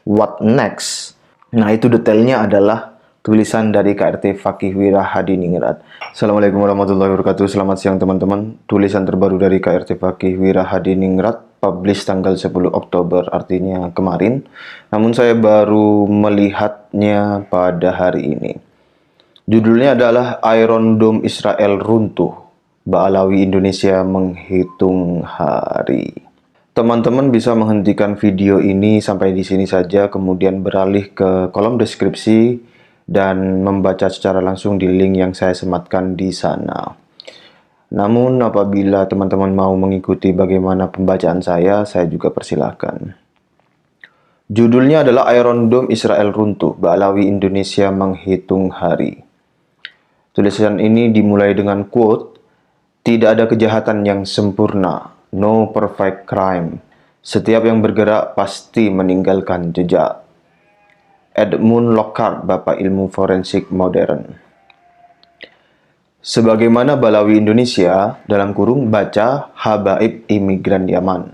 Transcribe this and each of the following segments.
What next? Nah, itu detailnya adalah tulisan dari KRT Fakih Wirahadiningrat. Assalamualaikum warahmatullahi wabarakatuh. Selamat siang teman-teman. Tulisan terbaru dari KRT Fakih Wirahadiningrat, publish tanggal 10 Oktober, artinya kemarin. Namun saya baru melihatnya pada hari ini. Judulnya adalah Iron Dome Israel runtuh. Ba'alawi Indonesia menghitung hari. Teman-teman bisa menghentikan video ini sampai di sini saja, kemudian beralih ke kolom deskripsi dan membaca secara langsung di link yang saya sematkan di sana. Namun apabila teman-teman mau mengikuti bagaimana pembacaan saya juga persilahkan. Judulnya adalah Iron Dome Israel runtuh, Ba'alawi Indonesia menghitung hari. Tulisan ini dimulai dengan quote, "Tidak ada kejahatan yang sempurna. No perfect crime. Setiap yang bergerak pasti meninggalkan jejak." Edmund Lockhart, Bapak Ilmu Forensik Modern. Sebagaimana Ba'alawi Indonesia, dalam kurung baca Habaib Imigran Yaman,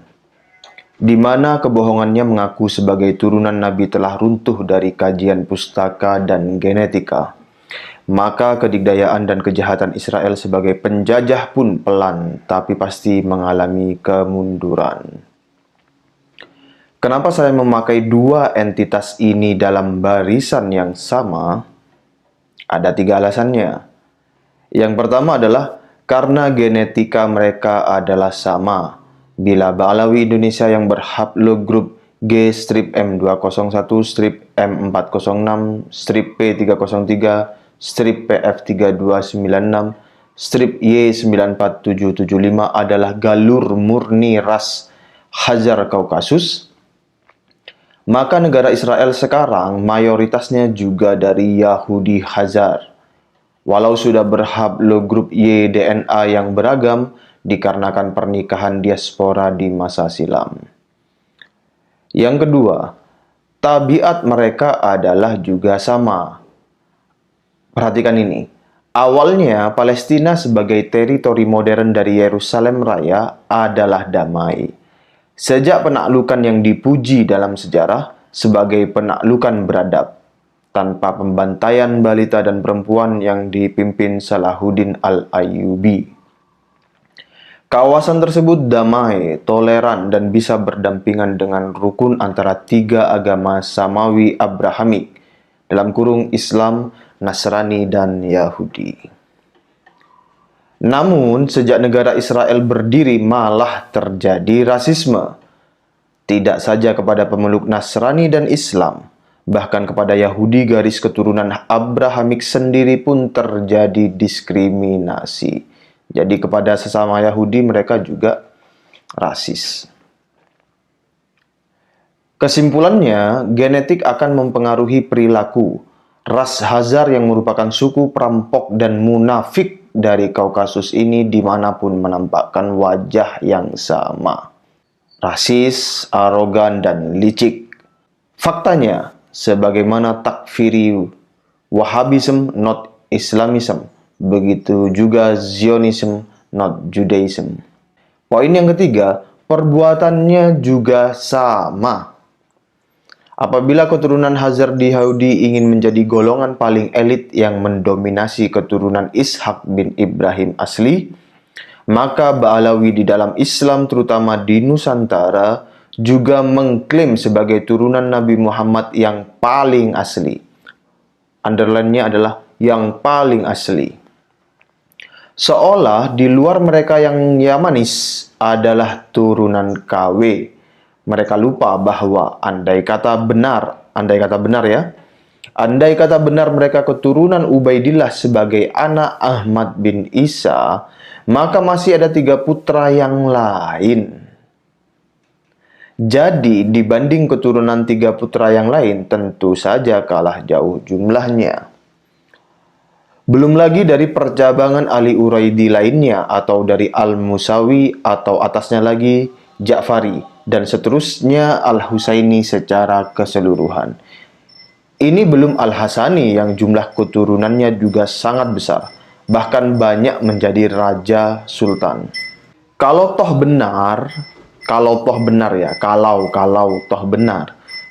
di mana kebohongannya mengaku sebagai turunan Nabi telah runtuh dari kajian pustaka dan genetika. Maka kedikdayaan dan kejahatan Israel sebagai penjajah pun pelan, tapi pasti mengalami kemunduran. Kenapa saya memakai dua entitas ini dalam barisan yang sama? Ada 3 alasannya. Yang pertama adalah karena genetika mereka adalah sama. Bila Ba'alawi Indonesia yang berhaplogrup G-M201-M406, P303, PF3296, Y94775 adalah galur murni ras Khazar Kaukasus, maka negara Israel sekarang mayoritasnya juga dari Yahudi Khazar. Walau sudah berhaplogrup Y DNA yang beragam dikarenakan pernikahan diaspora di masa silam. Yang kedua, tabiat mereka adalah juga sama. Perhatikan ini. Awalnya, Palestina sebagai teritori modern dari Yerusalem Raya adalah damai. Sejak penaklukan yang dipuji dalam sejarah sebagai penaklukan beradab, tanpa pembantaian balita dan perempuan yang dipimpin Salahuddin Al-Ayyubi. Kawasan tersebut damai, toleran, dan bisa berdampingan dengan rukun antara 3 agama Samawi Abrahamik, dalam kurung Islam, Nasrani, dan Yahudi. Namun, sejak negara Israel berdiri malah terjadi rasisme. Tidak saja kepada pemeluk Nasrani dan Islam, bahkan kepada Yahudi garis keturunan Abrahamik sendiri pun terjadi diskriminasi. Jadi kepada sesama Yahudi mereka juga rasis. Kesimpulannya, genetik akan mempengaruhi perilaku. Ras Khazar yang merupakan suku perampok dan munafik dari Kaukasus ini dimanapun menampakkan wajah yang sama. Rasis, arogan, dan licik. Faktanya, sebagaimana takfiri Wahhabism not Islamism, begitu juga Zionism not Judaism. Poin yang ketiga, perbuatannya juga sama. Apabila keturunan Khazar di Yahudi ingin menjadi golongan paling elit yang mendominasi keturunan Ishak bin Ibrahim asli, maka Ba'alawi di dalam Islam terutama di Nusantara juga mengklaim sebagai turunan Nabi Muhammad yang paling asli. Underline-nya adalah yang paling asli. Seolah di luar mereka yang Yamanis adalah turunan KW. Mereka lupa bahwa andai kata benar mereka keturunan Ubaidillah sebagai anak Ahmad bin Isa, maka masih ada 3 putra yang lain. Jadi dibanding keturunan 3 putra yang lain, tentu saja kalah jauh jumlahnya. Belum lagi dari percabangan Ali Uraidi lainnya, atau dari Al-Musawi, atau atasnya lagi Ja'fari, dan seterusnya Al-Husaini secara keseluruhan. Ini belum Al-Hasani yang jumlah keturunannya juga sangat besar, bahkan banyak menjadi raja sultan. Kalau toh benar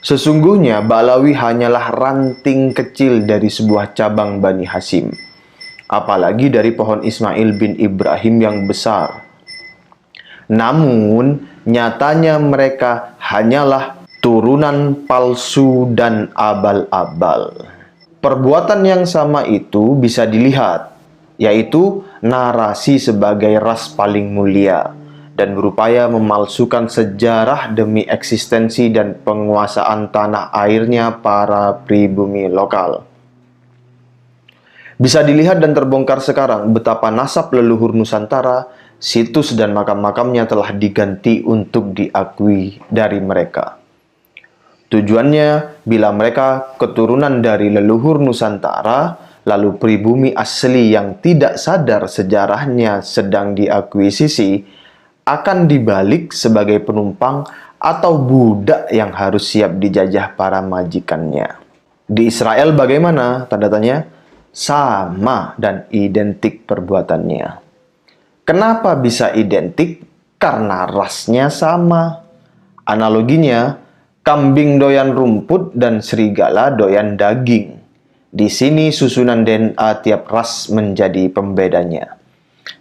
Sesungguhnya Ba'alawi hanyalah ranting kecil dari sebuah cabang Bani Hashim, apalagi dari pohon Ismail bin Ibrahim yang besar. Namun, nyatanya mereka hanyalah turunan palsu dan abal-abal. Perbuatan yang sama itu bisa dilihat, yaitu narasi sebagai ras paling mulia, dan berupaya memalsukan sejarah demi eksistensi dan penguasaan tanah airnya para pribumi lokal. Bisa dilihat dan terbongkar sekarang betapa nasab leluhur Nusantara, situs dan makam-makamnya telah diganti untuk diakui dari mereka. Tujuannya, bila mereka keturunan dari leluhur Nusantara, lalu pribumi asli yang tidak sadar sejarahnya sedang diakuisisi, akan dibalik sebagai penumpang atau budak yang harus siap dijajah para majikannya. Di Israel bagaimana? Tanda tanya. Sama dan identik perbuatannya. Kenapa bisa identik? Karena rasnya sama. Analoginya, kambing doyan rumput dan serigala doyan daging. Di sini susunan DNA tiap ras menjadi pembedanya.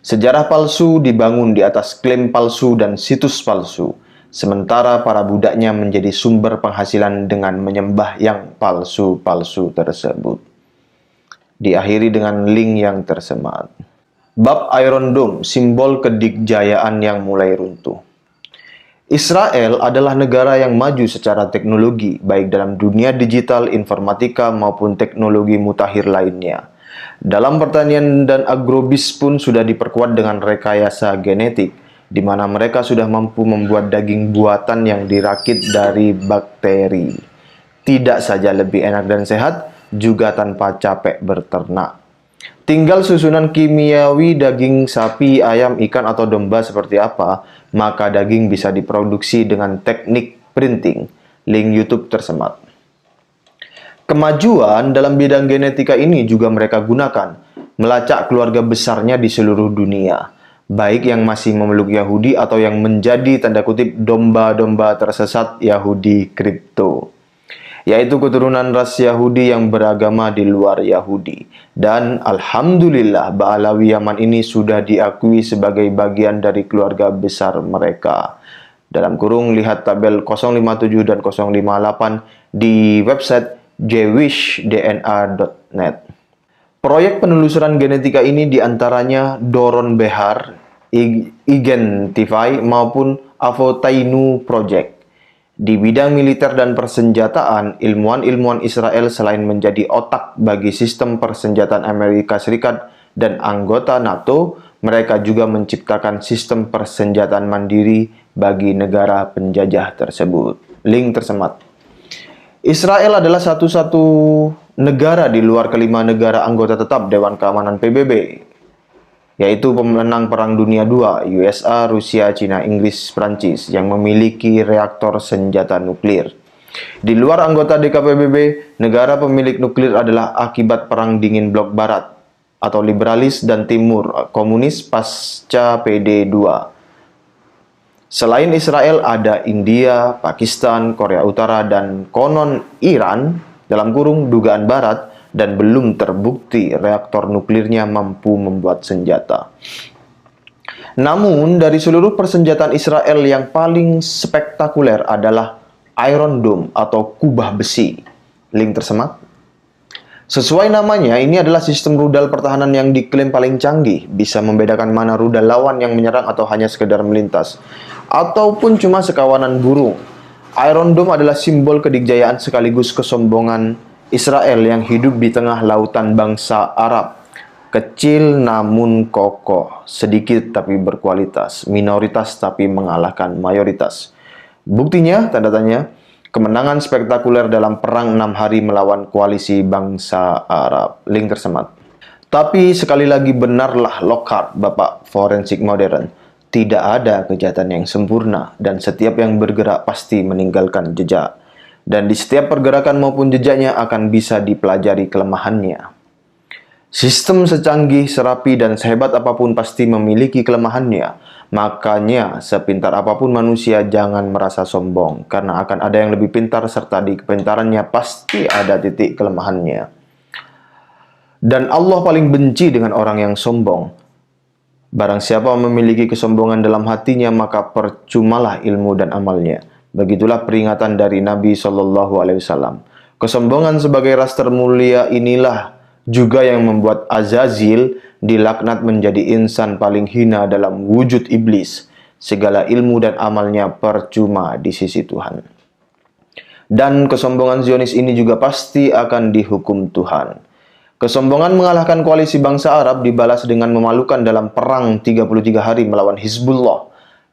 Sejarah palsu dibangun di atas klaim palsu dan situs palsu, sementara para budaknya menjadi sumber penghasilan dengan menyembah yang palsu-palsu tersebut. Diakhiri dengan link yang tersemat. Bab Iron Dome, simbol kedikjayaan yang mulai runtuh. Israel adalah negara yang maju secara teknologi, baik dalam dunia digital, informatika, maupun teknologi mutakhir lainnya. Dalam pertanian dan agrobis pun sudah diperkuat dengan rekayasa genetik, di mana mereka sudah mampu membuat daging buatan yang dirakit dari bakteri. Tidak saja lebih enak dan sehat, juga tanpa capek berternak. Tinggal susunan kimiawi daging sapi, ayam, ikan, atau domba seperti apa, maka daging bisa diproduksi dengan teknik printing. Link YouTube tersemat. Kemajuan dalam bidang genetika ini juga mereka gunakan, melacak keluarga besarnya di seluruh dunia, baik yang masih memeluk Yahudi atau yang menjadi tanda kutip domba-domba tersesat Yahudi kripto, yaitu keturunan ras Yahudi yang beragama di luar Yahudi. Dan Alhamdulillah Ba'alawi Yaman ini sudah diakui sebagai bagian dari keluarga besar mereka. Dalam kurung lihat tabel 057 dan 058 di website jewishdna.net. Proyek penelusuran genetika ini diantaranya Doron Behar, Identify maupun Avotainu Project. Di bidang militer dan persenjataan, ilmuwan-ilmuwan Israel selain menjadi otak bagi sistem persenjataan Amerika Serikat dan anggota NATO, mereka juga menciptakan sistem persenjataan mandiri bagi negara penjajah tersebut. Link tersemat. Israel adalah satu-satu negara di luar kelima negara anggota tetap Dewan Keamanan PBB, yaitu pemenang Perang Dunia II, USA, Rusia, Cina, Inggris, Prancis, yang memiliki reaktor senjata nuklir. Di luar anggota DKPBB, negara pemilik nuklir adalah akibat Perang Dingin Blok Barat, atau liberalis dan timur, komunis pasca PD2. Selain Israel, ada India, Pakistan, Korea Utara, dan konon Iran, dalam kurung dugaan Barat, dan belum terbukti reaktor nuklirnya mampu membuat senjata. Namun, dari seluruh persenjataan Israel yang paling spektakuler adalah Iron Dome atau kubah besi. Link tersemat. Sesuai namanya, ini adalah sistem rudal pertahanan yang diklaim paling canggih, bisa membedakan mana rudal lawan yang menyerang atau hanya sekedar melintas, ataupun cuma sekawanan burung. Iron Dome adalah simbol kedikjayaan sekaligus kesombongan Israel yang hidup di tengah lautan bangsa Arab. Kecil namun kokoh, sedikit tapi berkualitas, minoritas tapi mengalahkan mayoritas. Buktinya, tanda tanya, kemenangan spektakuler dalam perang 6 hari melawan koalisi bangsa Arab. Link tersemat. Tapi sekali lagi benarlah Lockhart, bapak forensik modern. Tidak ada kejahatan yang sempurna dan setiap yang bergerak pasti meninggalkan jejak. Dan di setiap pergerakan maupun jejaknya akan bisa dipelajari kelemahannya. Sistem secanggih, serapi, dan sehebat apapun pasti memiliki kelemahannya. Makanya, sepintar apapun manusia, jangan merasa sombong, karena akan ada yang lebih pintar, serta di kepintarannya pasti ada titik kelemahannya. Dan Allah paling benci dengan orang yang sombong. Barang siapa memiliki kesombongan dalam hatinya, maka percumalah ilmu dan amalnya. Begitulah peringatan dari Nabi Shallallahu Alaihi Wasallam. Kesombongan sebagai ras termulia inilah juga yang membuat Azazil dilaknat menjadi insan paling hina dalam wujud iblis. Segala ilmu dan amalnya percuma di sisi Tuhan. Dan kesombongan Zionis ini juga pasti akan dihukum Tuhan. Kesombongan mengalahkan koalisi bangsa Arab dibalas dengan memalukan dalam perang 33 hari melawan Hizbullah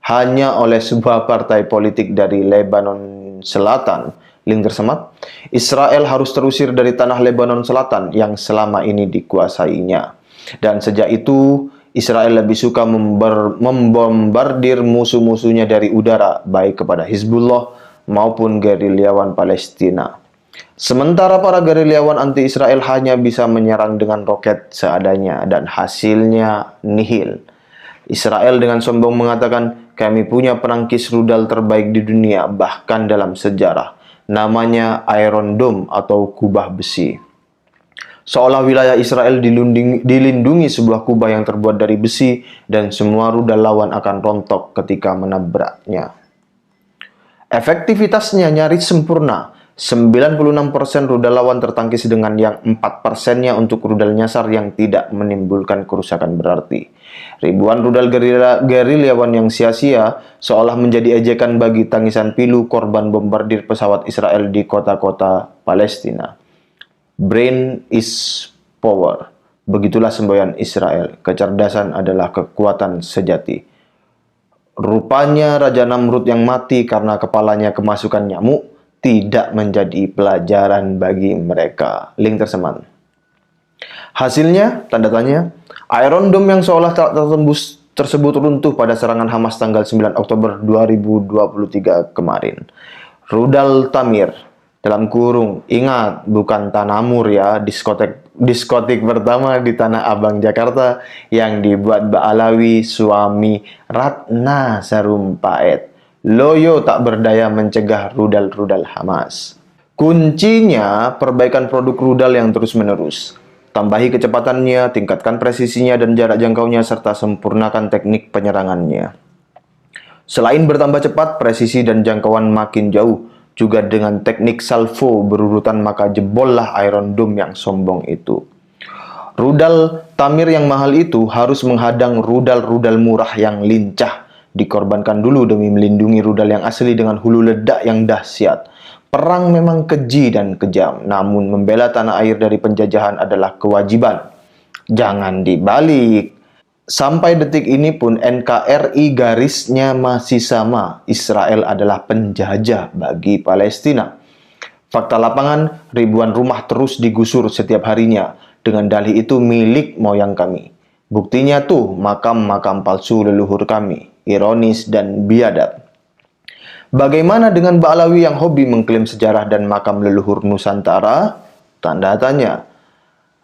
hanya oleh sebuah partai politik dari Lebanon Selatan. Link tersemat, Israel harus terusir dari tanah Lebanon Selatan yang selama ini dikuasainya. Dan sejak itu, Israel lebih suka membombardir musuh-musuhnya dari udara, baik kepada Hizbullah maupun gerilyawan Palestina. Sementara para gerilyawan anti-Israel hanya bisa menyerang dengan roket seadanya dan hasilnya nihil. Israel dengan sombong mengatakan, kami punya penangkis rudal terbaik di dunia, bahkan dalam sejarah. Namanya Iron Dome atau kubah besi. Seolah wilayah Israel dilindungi sebuah kubah yang terbuat dari besi dan semua rudal lawan akan rontok ketika menabraknya. Efektivitasnya nyaris sempurna. 96% rudal lawan tertangkis dengan yang 4%-nya untuk rudal nyasar yang tidak menimbulkan kerusakan berarti. Ribuan rudal gerilyawan yang sia-sia seolah menjadi ejekan bagi tangisan pilu korban bombardir pesawat Israel di kota-kota Palestina. Brain is power. Begitulah semboyan Israel. Kecerdasan adalah kekuatan sejati. Rupanya Raja Namrud yang mati karena kepalanya kemasukan nyamuk tidak menjadi pelajaran bagi mereka. Link tersemat. Hasilnya, tanda tanya, Iron Dome yang seolah tak tertembus tersebut runtuh pada serangan Hamas tanggal 9 Oktober 2023 kemarin. Rudal Tamir, dalam kurung, ingat bukan Tanamur ya, diskotik pertama di Tanah Abang Jakarta yang dibuat Mbak Alawi suami Ratna Sarumpait. Loyo tak berdaya mencegah rudal-rudal Hamas. Kuncinya perbaikan produk rudal yang terus-menerus. Tambahi kecepatannya, tingkatkan presisinya dan jarak jangkaunya, serta sempurnakan teknik penyerangannya. Selain bertambah cepat, presisi dan jangkauan makin jauh, juga dengan teknik salvo berurutan, maka jebollah Iron Dome yang sombong itu. Rudal Tamir yang mahal itu harus menghadang rudal-rudal murah yang lincah. Dikorbankan dulu demi melindungi rudal yang asli dengan hulu ledak yang dahsyat. Perang memang keji dan kejam, namun membela tanah air dari penjajahan adalah kewajiban. Jangan dibalik. Sampai detik ini pun NKRI garisnya masih sama. Israel adalah penjajah bagi Palestina. Fakta lapangan, ribuan rumah terus digusur setiap harinya. Dengan dalih itu milik moyang kami. Buktinya tuh makam-makam palsu leluhur kami. Ironis dan biadab. Bagaimana dengan Mbak Alawi yang hobi mengklaim sejarah dan makam leluhur Nusantara? Tanda tanya.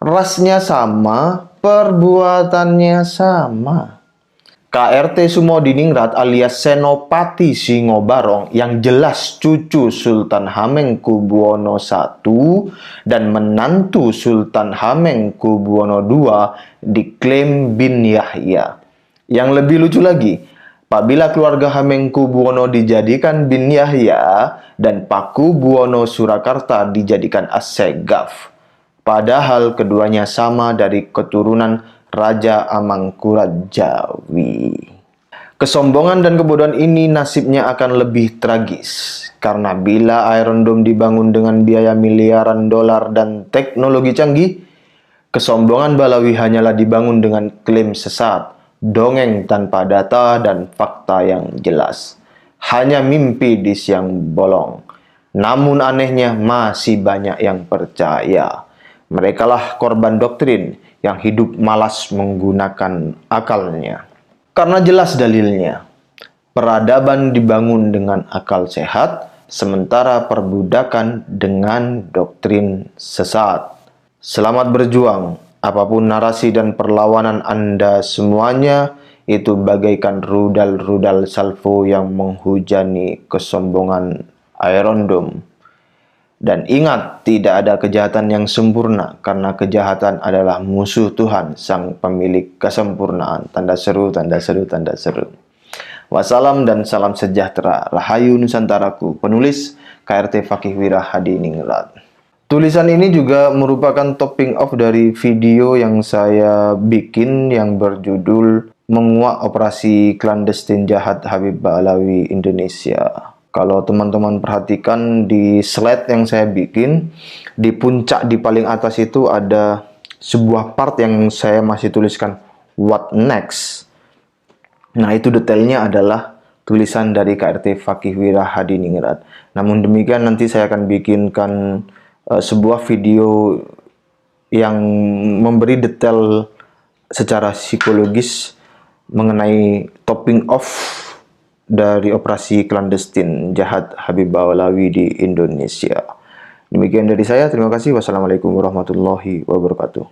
Rasnya sama, perbuatannya sama. KRT Sumodiningrat alias Senopati Singobarong yang jelas cucu Sultan Hamengkubuwono I dan menantu Sultan Hamengkubuwono II diklaim bin Yahya. Yang lebih lucu lagi, apabila keluarga Hamengkubuwono dijadikan bin Yahya dan Pakubuwono Surakarta dijadikan Assegaf. Padahal keduanya sama dari keturunan Raja Amangkurat Jawi. Kesombongan dan kebodohan ini nasibnya akan lebih tragis. Karena bila Iron Dome dibangun dengan biaya miliaran dolar dan teknologi canggih, kesombongan Balawi hanyalah dibangun dengan klaim sesat, dongeng tanpa data dan fakta yang jelas. Hanya mimpi di siang bolong. Namun anehnya masih banyak yang percaya. Merekalah korban doktrin yang hidup malas menggunakan akalnya. Karena jelas dalilnya. Peradaban dibangun dengan akal sehat, sementara perbudakan dengan doktrin sesat. Selamat berjuang Apapun narasi dan perlawanan Anda semuanya, itu bagaikan rudal-rudal salvo yang menghujani kesombongan Iron Dome. Dan ingat, tidak ada kejahatan yang sempurna, karena kejahatan adalah musuh Tuhan, sang pemilik kesempurnaan. Tanda seru, tanda seru, tanda seru. Wassalam dan salam sejahtera. Rahayu Nusantaraku. Penulis KRT Fakih Wirahadiningrat. Tulisan ini juga merupakan topping off dari video yang saya bikin yang berjudul Menguak Operasi Klandestin Jahat Habib Ba'alawi Indonesia. Kalau teman-teman perhatikan di slide yang saya bikin, di puncak di paling atas itu ada sebuah part yang saya masih tuliskan what next. Nah, itu detailnya adalah tulisan dari KRT Fakih Wirahadiningrat. Namun demikian nanti saya akan bikinkan sebuah video yang memberi detail secara psikologis mengenai topping off dari operasi klandestin jahat Habib Ba'alawi di Indonesia. Demikian dari saya, terima kasih. Wassalamualaikum warahmatullahi wabarakatuh.